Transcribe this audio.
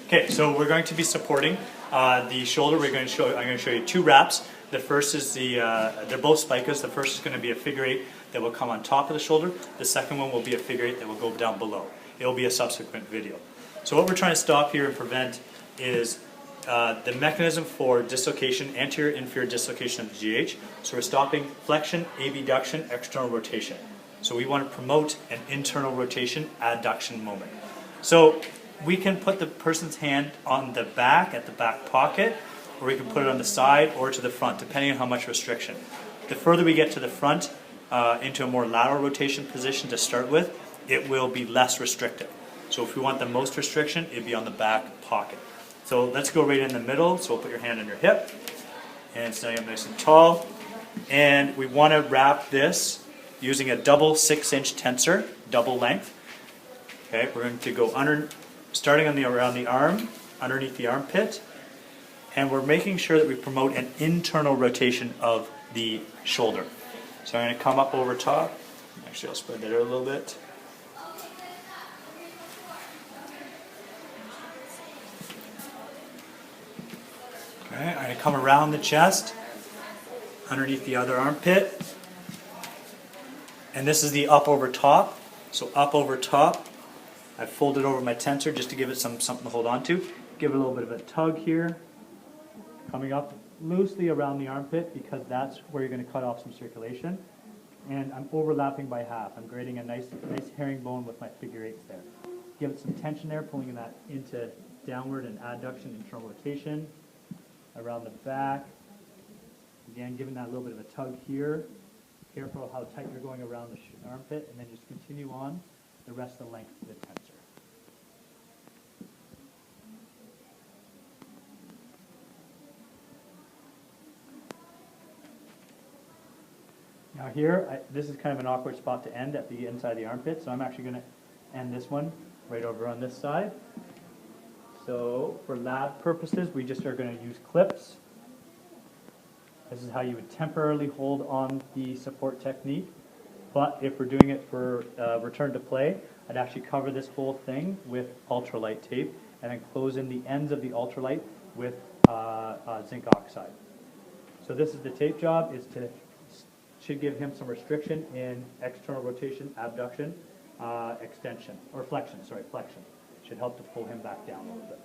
Okay, so we're going to be supporting the shoulder. I'm going to show you two wraps. The first is they're both spikas. The first is going to be a figure eight that will come on top of the shoulder. The second one will be a figure eight that will go down below. It will be a subsequent video. So what we're trying to stop here and prevent is the mechanism for dislocation, anterior-inferior dislocation of the GH. So we're stopping flexion, abduction, external rotation. So we want to promote an internal rotation, adduction moment. So we can put the person's hand on the back, at the back pocket, or we can put it on the side or to the front, depending on how much restriction. The further we get to the front, into a more lateral rotation position to start with, it will be less restrictive. So if we want the most restriction, it'd be on the back pocket. So let's go right in the middle. So we'll put your hand on your hip, and stand up nice and tall. And we want to wrap this using a double 6-inch tensor, double length. Okay, we're going to go under, starting on around the arm, underneath the armpit, and we're making sure that we promote an internal rotation of the shoulder. So I'm going to come up over top. Actually, I'll spread that out a little bit. Okay, I'm going to come around the chest, underneath the other armpit. And this is the up over top. So up over top. I've folded over my tensor just to give it something to hold on to. Give it a little bit of a tug here. Coming up loosely around the armpit because that's where you're going to cut off some circulation. And I'm overlapping by half. I'm creating a nice herringbone with my figure eights there. Give it some tension there, pulling that into downward and adduction, internal rotation. Around the back. Again, giving that little bit of a tug here. Careful how tight you're going around the armpit, and then just continue on the rest of the length of the tensor. Now here, this is kind of an awkward spot to end at the inside of the armpit, so I'm actually going to end this one right over on this side. So for lab purposes, we just are going to use clips. This is how you would temporarily hold on the support technique. But if we're doing it for return to play, I'd actually cover this whole thing with ultralight tape and then close in the ends of the ultralight with zinc oxide. So this is the tape job, should give him some restriction in external rotation, abduction, extension, or flexion, sorry, flexion. Should help to pull him back down a little bit.